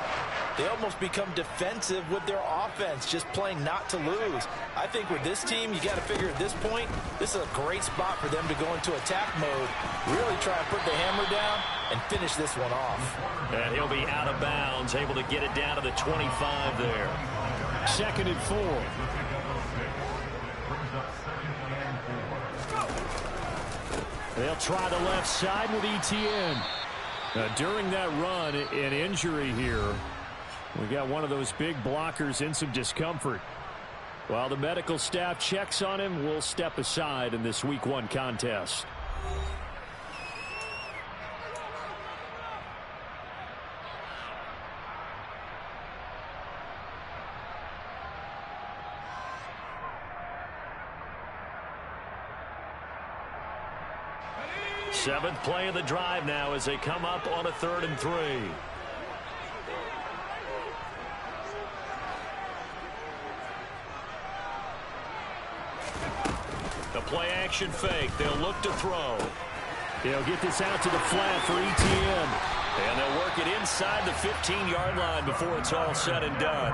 [SPEAKER 4] they almost become defensive with their offense, just playing not to lose. I think with this team, you got to figure at this point, this is a great spot for them to go into attack mode, really try and put the hammer down and finish this one off.
[SPEAKER 2] And he'll be out of bounds, able to get it down to the 25 there.
[SPEAKER 3] 2nd and 4. They'll try the left side with ETN. During that run, an injury here. We got one of those big blockers in some discomfort. While the medical staff checks on him, we'll step aside in this Week 1 contest.
[SPEAKER 2] Seventh play of the drive now as they come up on a 3rd and 3. The play action fake. They'll look to throw.
[SPEAKER 3] They'll get this out to the flat for ETN.
[SPEAKER 2] And they'll work it inside the 15-yard line before it's all said and done.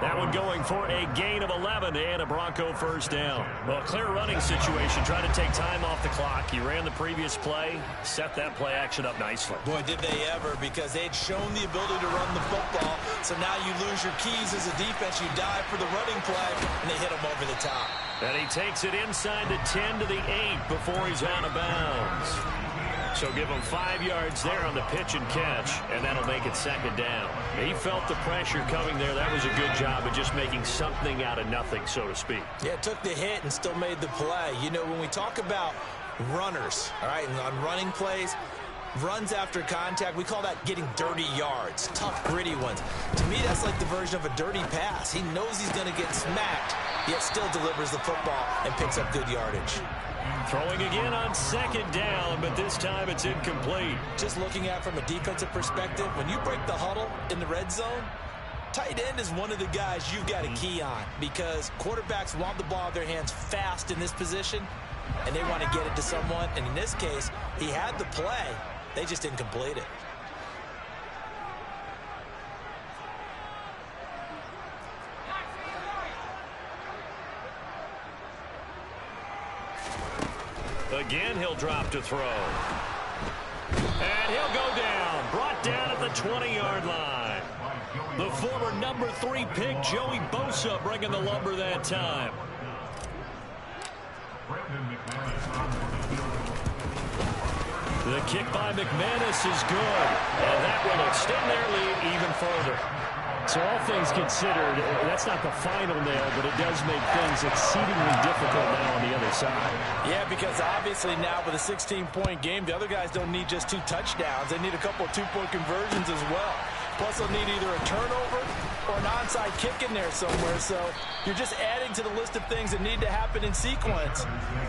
[SPEAKER 2] That one going for a gain of 11 and a Bronco first down. Well, a clear running situation, trying to take time off the clock. He ran the previous play, set that play action up nicely.
[SPEAKER 6] Boy, did they ever, because they'd shown the ability to run the football. So now you lose your keys as a defense. You dive for the running play, and they hit him over the top.
[SPEAKER 2] And he takes it inside the 10 to the 8 before he's out of bounds. So give him 5 yards there on the pitch and catch, and that'll make it 2nd down. He felt the pressure coming there. That was a good job of just making something out of nothing, so to speak.
[SPEAKER 6] Yeah, took the hit and still made the play. You know, when we talk about runners, all right, and on running plays, runs after contact, we call that getting dirty yards, tough, gritty ones. To me, that's like the version of a dirty pass. He knows he's going to get smacked, yet still delivers the football and picks up good yardage.
[SPEAKER 2] Throwing again on 2nd down, but this time it's incomplete.
[SPEAKER 6] Just looking at it from a defensive perspective, when you break the huddle in the red zone, tight end is one of the guys you've got a key on because quarterbacks want the ball in their hands fast in this position, and they want to get it to someone. And in this case, he had the play. They just didn't complete it.
[SPEAKER 2] Again, he'll drop to throw. And he'll go down. Brought down at the 20-yard line. The former number 3 pick, Joey Bosa, bringing the lumber that time. The kick by McManus is good, and that will extend their lead even further.
[SPEAKER 3] So all things considered, that's not the final nail, but it does make things exceedingly difficult now on the other side.
[SPEAKER 4] Yeah, because obviously now with a 16-point game, the other guys don't need just 2 touchdowns. They need a couple of 2-point conversions as well. Plus, they'll need either a turnover or an onside kick in there somewhere. So you're just adding to the list of things that need to happen in sequence.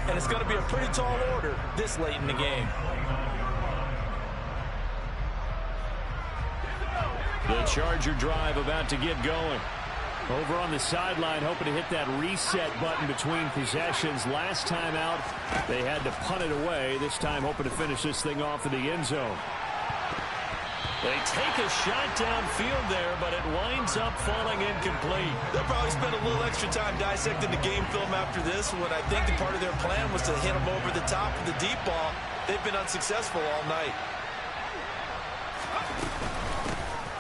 [SPEAKER 4] And it's going to be a pretty tall order this late in the game.
[SPEAKER 3] The Charger drive about to get going. Over on the sideline, hoping to hit that reset button between possessions. Last time out, they had to punt it away. This time, hoping to finish this thing off in the end zone.
[SPEAKER 2] They take a shot downfield there, but it winds up falling incomplete.
[SPEAKER 6] They'll probably spend a little extra time dissecting the game film after this one. I think the part of their plan was to hit them over the top of the deep ball. They've been unsuccessful all night.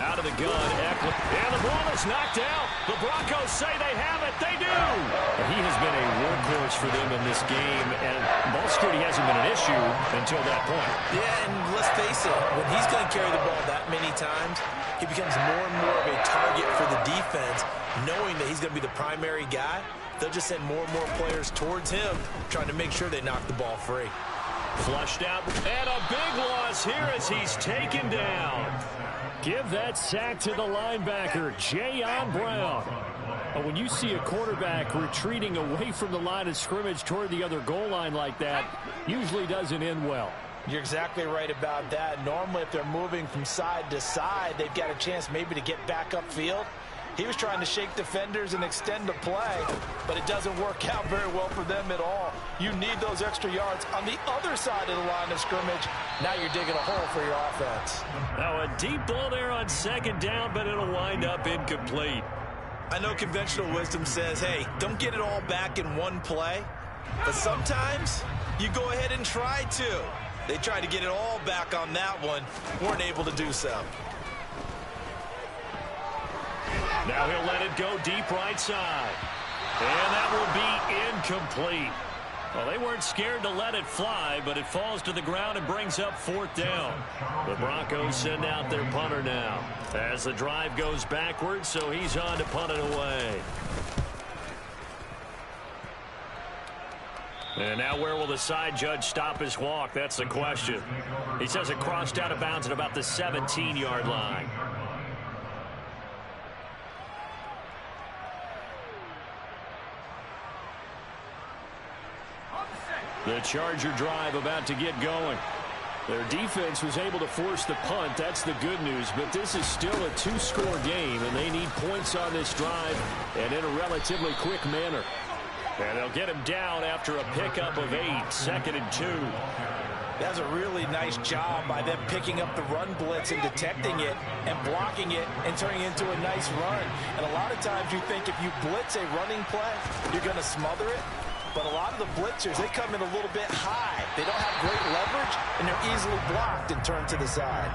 [SPEAKER 2] Out of the gun, Eckler. And the ball is knocked out. The Broncos say they have it. They do.
[SPEAKER 3] And he has been a workhorse for them in this game, and ball security hasn't been an issue until that point.
[SPEAKER 6] Yeah, and let's face it, when he's going to carry the ball that many times, he becomes more and more of a target for the defense, knowing that he's going to be the primary guy. They'll just send more and more players towards him, trying to make sure they knock the ball free.
[SPEAKER 2] Flushed out, and a big loss here as he's taken down.
[SPEAKER 3] Give that sack to the linebacker, Jayon Brown. When you see a quarterback retreating away from the line of scrimmage toward the other goal line like that, usually doesn't end well.
[SPEAKER 4] You're exactly right about that. Normally, if they're moving from side to side, they've got a chance maybe to get back upfield. He was trying to shake defenders and extend the play, but it doesn't work out very well for them at all. You need those extra yards on the other side of the line of scrimmage. Now you're digging a hole for your offense.
[SPEAKER 2] Now a deep ball there on second down, but it'll wind up incomplete.
[SPEAKER 6] I know conventional wisdom says, hey, don't get it all back in one play, but sometimes you go ahead and try to. They tried to get it all back on that one, weren't able to do so.
[SPEAKER 2] Now he'll let it go deep right side. And that will be incomplete. Well, they weren't scared to let it fly, but it falls to the ground and brings up 4th down. The Broncos send out their punter now as the drive goes backwards, so he's on to punt it away. And now where will the side judge stop his walk? That's the question. He says it crossed out of bounds at about the 17-yard line.
[SPEAKER 3] The Charger drive about to get going. Their defense was able to force the punt. That's the good news. But this is still a 2-score game, and they need points on this drive and in a relatively quick manner.
[SPEAKER 2] And they'll get him down after a pickup of 8, 2nd and 2.
[SPEAKER 4] That's a really nice job by them picking up the run blitz and detecting it and blocking it and turning it into a nice run. And a lot of times you think if you blitz a running play, you're going to smother it. But a lot of the blitzers, they come in a little bit high. They don't have great leverage, and they're easily blocked and turned to the side.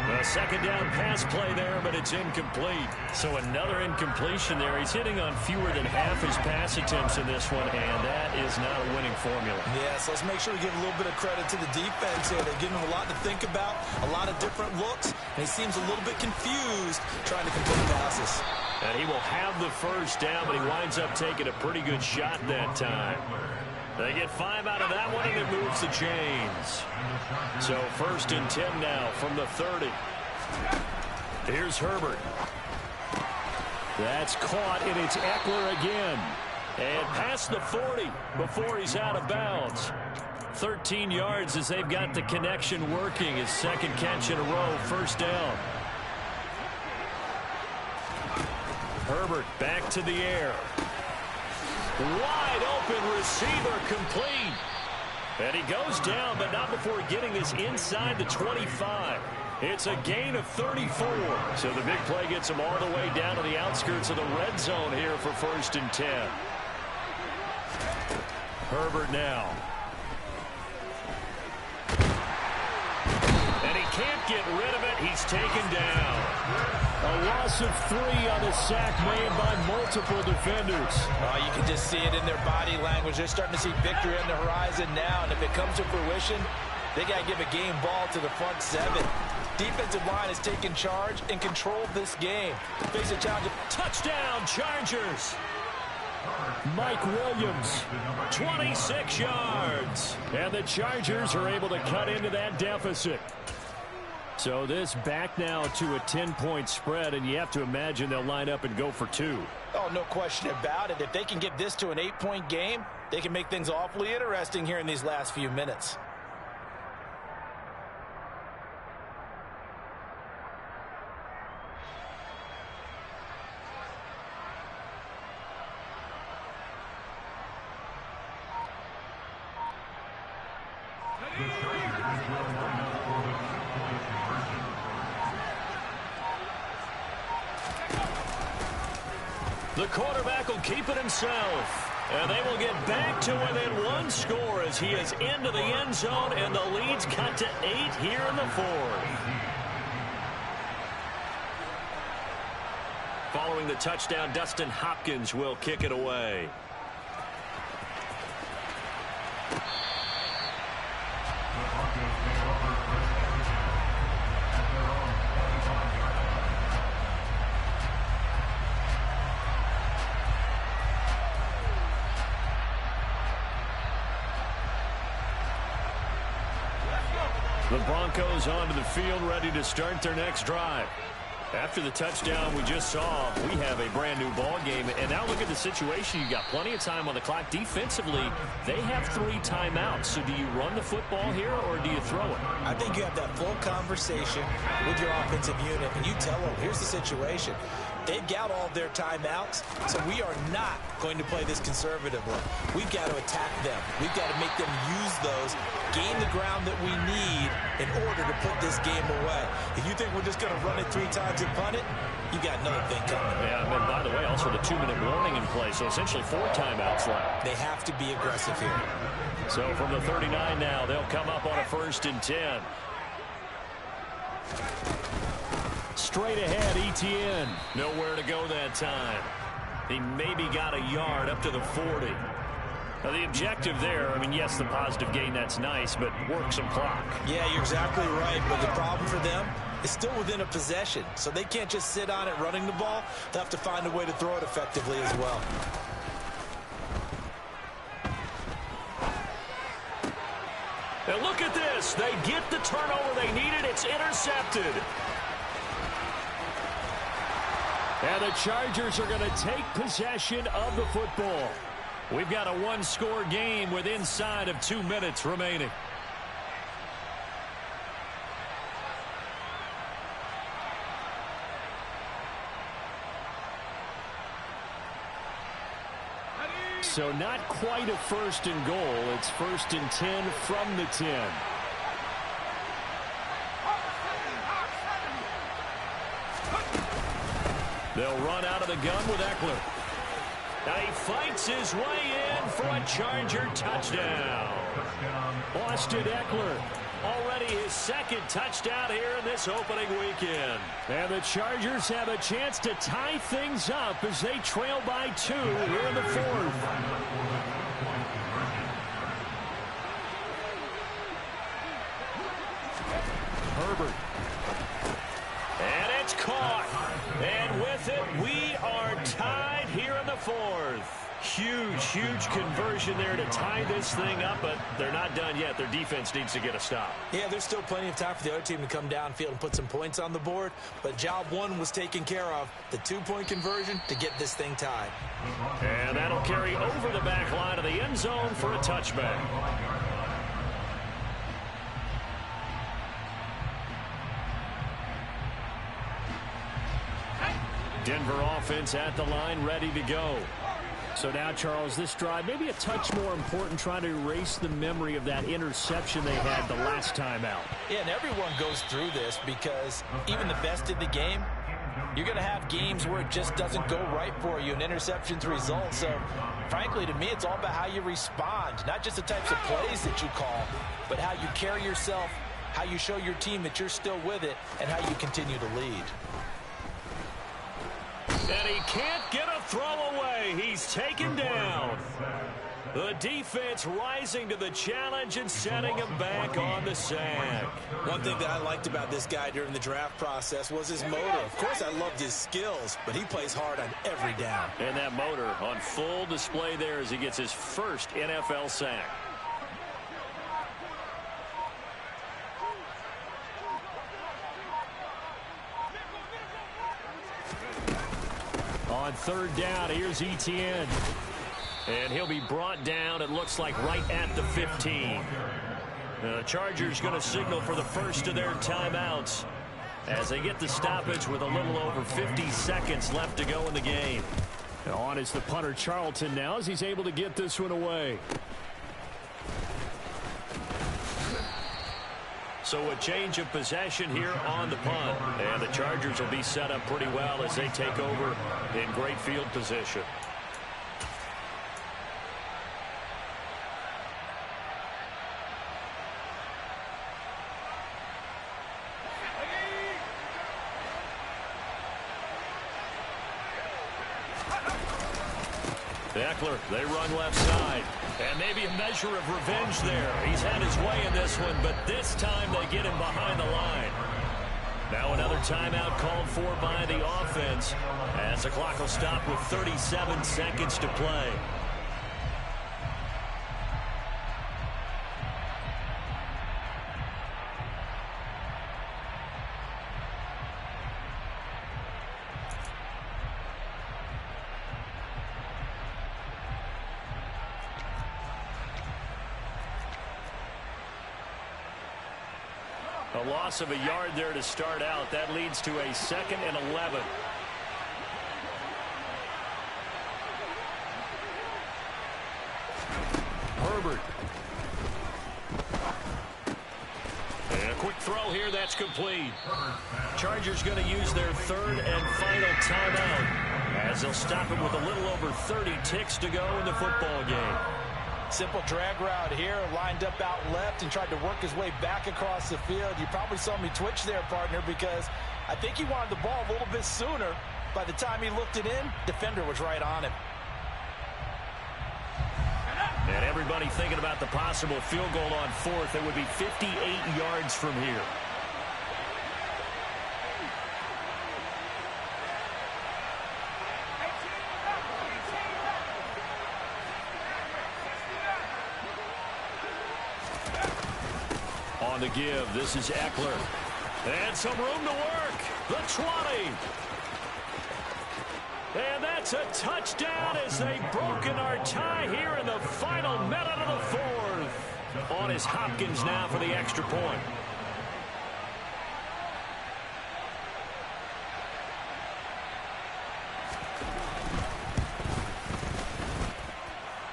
[SPEAKER 2] A second down pass play there, but it's incomplete. So another incompletion there. He's hitting on fewer than half his pass attempts in this one, and that is not a winning formula.
[SPEAKER 6] Yes, let's make sure we give a little bit of credit to the defense here. They're giving him a lot to think about, a lot of different looks, and he seems a little bit confused trying to complete passes.
[SPEAKER 2] And he will have the first down, but he winds up taking a pretty good shot that time. They get 5 out of that one, and it moves the chains. So 1st and 10 now from the 30. Here's Herbert.
[SPEAKER 3] That's caught, and it's Eckler again.
[SPEAKER 2] And past the 40 before he's out of bounds. 13 yards as they've got the connection working. His 2nd catch in a row, 1st down. Herbert back to the air. Wide open receiver complete. And he goes down, but not before getting this inside the 25. It's a gain of 34. So the big play gets him all the way down to the outskirts of the red zone here for 1st and 10. Herbert now. And he can't get rid of it. He's taken down.
[SPEAKER 3] A loss of 3 on the sack made by multiple defenders.
[SPEAKER 4] Oh, you can just see it in their body language. They're starting to see victory on the horizon now, and if it comes to fruition, they got to give a game ball to the front 7. Defensive line has taken charge and controlled this game. Face a challenge.
[SPEAKER 2] Touchdown, Chargers.
[SPEAKER 3] Mike Williams,
[SPEAKER 2] 26 yards.
[SPEAKER 3] and the Chargers are able to cut into that deficit. So this back now to a 10-point spread, and you have to imagine they'll line up and go for 2.
[SPEAKER 4] Oh, no question about it. If they can get this to an 8-point game, they can make things awfully interesting here in these last few minutes.
[SPEAKER 2] The quarterback will keep it himself. And they will get back to within 1 score as he is into the end zone, and the lead's cut to 8 here in the 4th. Following the touchdown, Dustin Hopkins will kick it away.
[SPEAKER 3] The Broncos onto the field, ready to start their next drive.
[SPEAKER 2] After the touchdown we just saw, we have a brand new ball game. And now look at the situation. You got plenty of time on the clock. Defensively, they have 3 timeouts. So do you run the football here or do you throw it?
[SPEAKER 4] I think you have that full conversation with your offensive unit, and you tell them, here's the situation. They've got all of their timeouts, so we are not going to play this conservatively. We've got to attack them. We've got to make them use those, gain the ground that we need in order to put this game away. If you think we're just going to run it 3 times and punt it, you got another thing coming.
[SPEAKER 2] Yeah, and by the way, also the 2-minute warning in play, so essentially 4 timeouts left.
[SPEAKER 4] They have to be aggressive here.
[SPEAKER 2] So from the 39 now, they'll come up on a 1st and 10.
[SPEAKER 3] Straight ahead, ETN.
[SPEAKER 2] Nowhere to go that time. He maybe got a yard up to the 40. Now the objective there, I mean, yes, the positive gain, that's nice, but work some clock.
[SPEAKER 4] Yeah, you're exactly right, but the problem for them is still within a possession, so they can't just sit on it running the ball. They'll have to find a way to throw it effectively as well.
[SPEAKER 2] And look at this. They get the turnover they needed. It's intercepted.
[SPEAKER 3] And the Chargers are going to take possession of the football.
[SPEAKER 2] We've got a 1-score game with inside of 2 minutes remaining.
[SPEAKER 3] So not quite a 1st and goal. It's 1st and 10 from the 10.
[SPEAKER 2] They'll run out of the gun with Eckler. Now he fights his way in for a Charger touchdown.
[SPEAKER 3] Austin Eckler.
[SPEAKER 2] Already his 2nd touchdown here in this opening weekend.
[SPEAKER 3] And the Chargers have a chance to tie things up as they trail by 2 here in the 4th. Herbert.
[SPEAKER 2] And it's caught. And with it, we are tied here in the 4th. Huge conversion there to tie this thing up, but they're not done yet. Their defense needs to get a stop.
[SPEAKER 4] Yeah, there's still plenty of time for the other team to come downfield and put some points on the board, but job 1 was taken care of. The 2-point conversion to get this thing tied.
[SPEAKER 2] And that'll carry over the back line of the end zone for a touchback.
[SPEAKER 3] Denver offense at the line, ready to go. So now, Charles, this drive maybe a touch more important, trying to erase the memory of that interception they had the last time out.
[SPEAKER 4] Yeah, and everyone goes through this because even the best in the game, you're going to have games where it just doesn't go right for you and interceptions result. So, frankly, to me, it's all about how you respond, not just the types of plays that you call, but how you carry yourself, how you show your team that you're still with it, and how you continue to lead.
[SPEAKER 2] And he can't get a throw away. He's taken down. The defense rising to the challenge and setting him back on the sack.
[SPEAKER 6] One thing that I liked about this guy during the draft process was his motor. Of course, I loved his skills, but he plays hard on every down.
[SPEAKER 2] And that motor on full display there as he gets his first NFL sack. On third down, here's Etienne. And he'll be brought down, it looks like, right at the 15. The Chargers going to signal for the first of their timeouts as they get the stoppage with a little over 50 seconds left to go in the game.
[SPEAKER 3] And on is the punter, Charlton, now as he's able to get this one away.
[SPEAKER 2] So a change of possession here on the punt. And the Chargers will be set up pretty well as they take over in great field position. Eckler, they run left side. And maybe a measure of revenge there. He's had his way in this one, but this time they get him behind the line. Now another timeout called for by the offense as the clock will stop with 37 seconds to play. A loss of a yard there to start out. That leads to a 2nd and 11. Herbert. And a quick throw here. That's complete. Chargers going to use their third and final timeout as they'll stop it with a little over 30 ticks to go in the football game.
[SPEAKER 4] Simple drag route here, lined up out left and tried to work his way back across the field. You probably saw me twitch there, partner, because I think he wanted the ball a little bit sooner. By the time he looked it in, defender was right on him.
[SPEAKER 2] And everybody thinking about the possible field goal on fourth. It would be 58 yards from here. On the give, this is Eckler. And some room to work. The 20. And that's a touchdown as they've broken our tie here in the final minute of the fourth. On is Hopkins now for the extra point.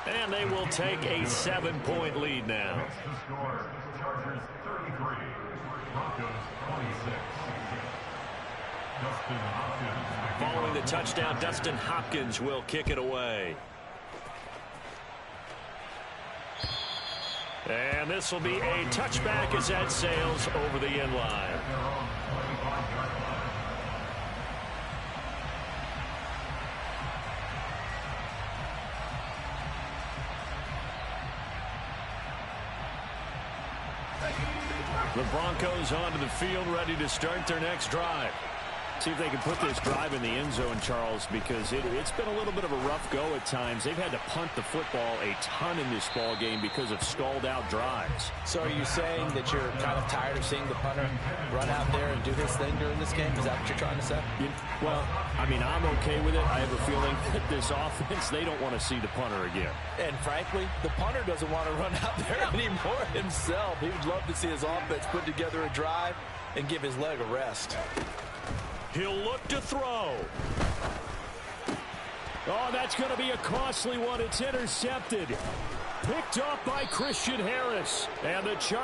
[SPEAKER 2] And they will take a 7-point lead now.
[SPEAKER 5] Chargers 33, Broncos 26. Dustin Hopkins.
[SPEAKER 2] Following the touchdown, Dustin Hopkins will kick it away. And this will be a touchback as that sails over the end line. The Broncos onto the field, ready to start their next drive.
[SPEAKER 3] See if they can put this drive in the end zone, Charles, because it's been a little bit of a rough go at times. They've had to punt the football a ton in this ball game because of stalled-out drives.
[SPEAKER 4] So are you saying that you're kind of tired of seeing the punter run out there and do his thing during this game? Is that what you're trying to say?
[SPEAKER 3] Well, I mean, I'm okay with it. I have a feeling that this offense, they don't want to see the punter again.
[SPEAKER 4] And frankly, the punter doesn't want to run out there anymore himself. He would love to see his offense put together a drive and give his leg a rest.
[SPEAKER 2] He'll look to throw.
[SPEAKER 3] Oh, that's going to be a costly one. It's intercepted. Picked up by Christian Harris. And the Chargers